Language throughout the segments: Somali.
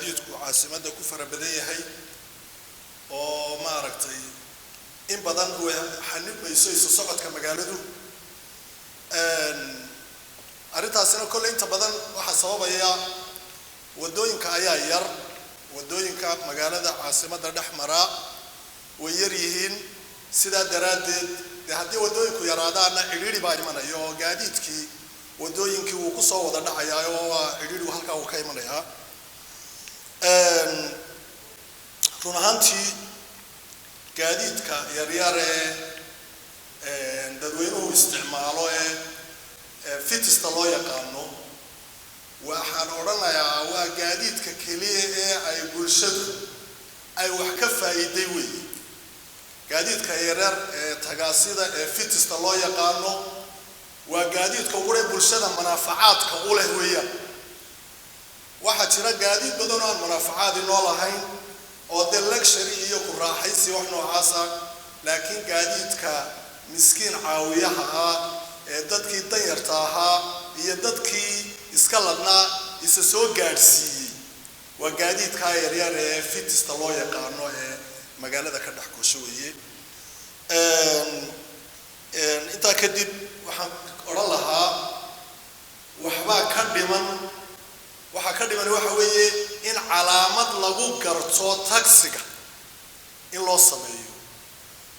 gaadiidku caasimadda ku farabadan yahay oo ma aragtay in badan oo xanibayso isu socodka magaaladu arintaasina kulli inta badan waxa sababaya wadooyinka ayaa yar wadooyinka magaalada caasimadda dhaxmara way yar yihiin sida daraadeed haddii wadooyinku yaraadaana ciriiri baa imanayo oo gaadiidkii wadooyinkii uu ku soo wada dhacayaa oo ciriiri halka uu ka imanayaa run ahaantii gaadiidka yaryar dadweynuhu isticmaalo fitista loo yaqaano waxaan oranayaa waa gaadiidka kaliya ee ay bulshadu ay wax ka faa'iiday weey gaadiidka yaryar tagaasida fitista loo yaqaano waa gaadiidka ugu bulshada manaafacaadka u leh weeyaan waxa jira gaadiid badan oo manaafacaad inoo lahayn oo de luxury iyo ku raaxaysi wax noocaas ah laakiin gaadiidka miskiin caawiyaha dadkii danyarta ahaa iyo dadkii iska ladnaa isa soo gaarsiiyay waa gaadiidka yaryar ee fitista loo yaqaano magaalada ka dhex gooshoweeye inta kadib waxaan oran lahaa waxba ka dhiman waxa weeye in calaamad lagu garto taksiga in loo sameeyo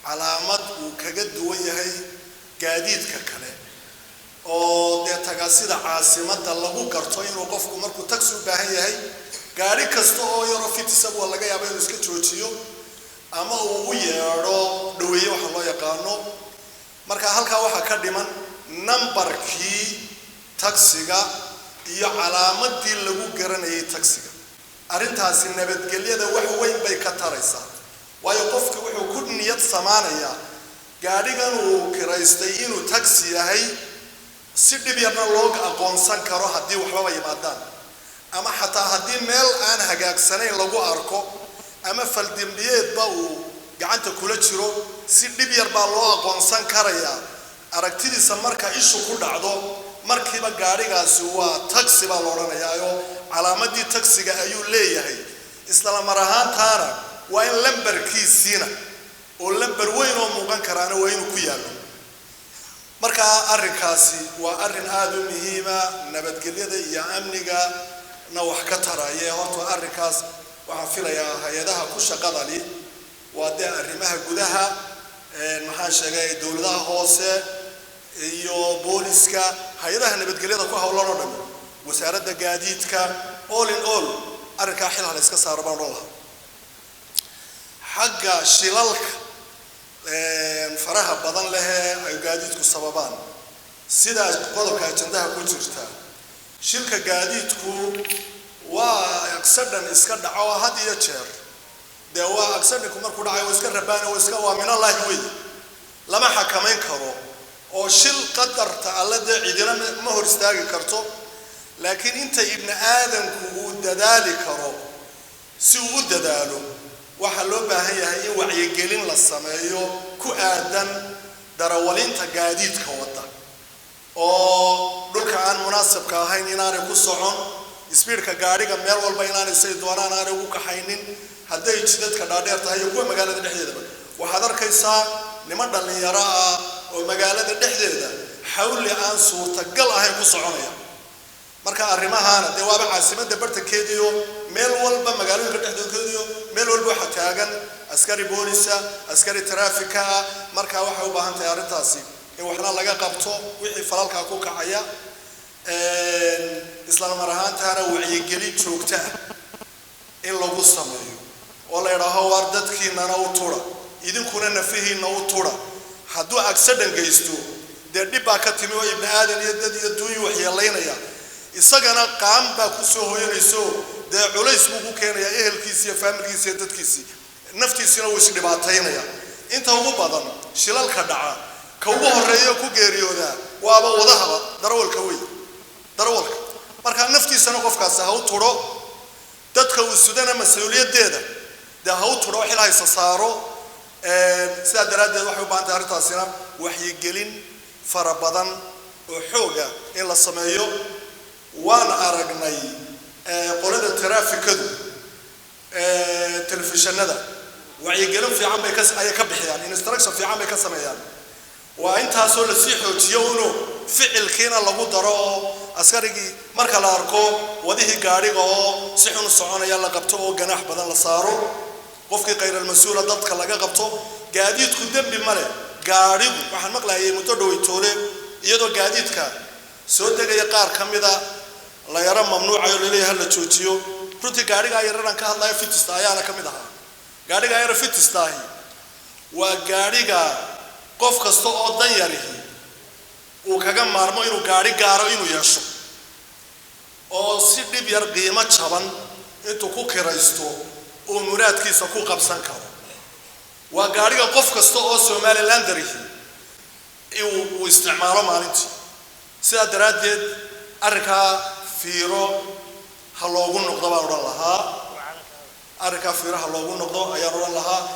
calaamad uu kaga duwan yahay gaadiidka kale oo de tagaasida caasimadda lagu garto inuu qofku markuu taksi u baahan yahay gaari kasta oo yaro fitisa waa laga yaabaa inuu iska joojiyo ama uu u yeero dhaweeyo waxa loo yaqaano marka halka waxa ka dhiman numberkii taksiga iyo calaamadii lagu garanayay taksiga arintaasi nabadgelyada wax weyn bay ka taraysaa waayo qofku wuxuu ku niyad samaanaya gaarigan uu kiraystay inuu taksi yahay si dhib yarna loo aqoonsan karo haddii waxba yimaadaan ama xataa haddii meel aan hagaagsanayn lagu arko ama faldimbiyeedba uu gacanta kula jiro si dhib yar baa loo aqoonsan karaya aragtidiisa marka ishu ku dhacdo markiiba gaarigaasi waa taksi baa loo oranayaa calaamadii taksiga ayuu leeyahay isla mar ahaantaana waa in lambarkiisina oo lambar weyn oo muuqan karaana waa inuu ku yaalo marka arrinkaasi waa arrin aad u muhiim ah nabadgelyada iyo amniga na wax ka taraya horta arrinkaas waxaan filayaa hay'adaha ku shaqada leh waa de arrimaha gudaha maxaan sheegay dawladaha hoose iyo booliska hay'adaha nabadgelyada ku hawlan oo dhan wasaaradda gaadiidka all in all arrinka xilal iska saaro baan lahaa xagga shilalka faraha badan leh ay gaadiidku sababaan sida qodobka ajandaha ku jirta shilka gaadiidku waa accident iska dhaco had iyo jeer de waa accident markuu dhacayo iska rabaan oo iska waa min Allah weey lama xakameyn karo oo shil qadarta alla de cidina ma hor istaagi karto laakiin inta ibn aadamku uu dadaali karo si uu dadaalo waxa loo baahan yahay in wacyigelin la sameeyo ku aadan darawalinta gaadiidka wada oo dhulka aan munaasabka ahayn inaanay ku socon speedka gaariga meel walba inaanay say doonaan aanay ugu kaxaynin hadday jidadka dhaadheer tahay kuwa magaalada dhexdeeda waxaad arkaysaa niman dhalinyaro ah oo magaalada dhexdeeda xawli aan suurtagal ahayn ku soconaya marka arrimahaana de waaba caasimadda bartankeediyo meel walba magaalada dhexdeeda meel walba waxa taagan askari boolisa askari traafika marka waxa u baahan tahay arrintaasi in waxna laga qabto wixii falalka ku kacaya isla mar ahaantaana wacyigelin joogto ah in lagu sameeyo oo la yiraahdo war dadkiina u tura idinkuna nafihiina u tura hadduu accident geysto de dhibba ka timi oo ibn aadan iyo dad iyo duuy waxyeelaynaya isagana qaam baa ku soo hooyanayso de culays buu keenaya ehelkiisa iyo familkiisa iyo dadkiisa naftiisina uu is dhibaataynaya inta ugu badan shilalka dhaca ka ugu horeeyo ku geeriyooda waaba wadaha darawalka weey darawalka marka naftiisana qofkaas ha u turo dadka uu sudana mas'uuliyadeeda de ha u turo xil ay saaro sida daraadeed waxa u baahan tahay arrintaasina wacyigelin fara badan oo xooga in la sameeyo waan aragnay qolada traafikadu telefishinada wacyigelin fiican bay ka bixiyaan instruction fiican bay ka sameeyaan waa intaasoo la sii xoojiyo inuu ficilkiina lagu daro askarigii marka la arko wadihii gaariga oo si xun u soconaya la qabto oo ganaax badan la saaro qofkii qayral mas'uul dadka laga qabto gaadiidku dambi male gaarigu waxaan maqlaayay muddo dhaweytoole iyadoo gaadiidka soo degaya qaar kamida la yara mamnuucayo leeyahay la joojiyo runtii gaariga yaran ka hadlaya fitista ayaana kamid ahaa gaariga yar fitista waa gaariga qof kasta oo dan yarihi uu kaga maarmo inuu gaari gaaro inuu yeesho oo si dhib yar qiimo jaban intuu ku kiraysto oo muraadkiisa ku qabsan karo waa gaariga qof kasta oo Somaliland darihi uu isticmaalo maalintii sida daraadeed arrinka fiiro ha loogu noqdo baan oran lahaa arrinka fiiro ha loogu noqdo ayaan oran lahaa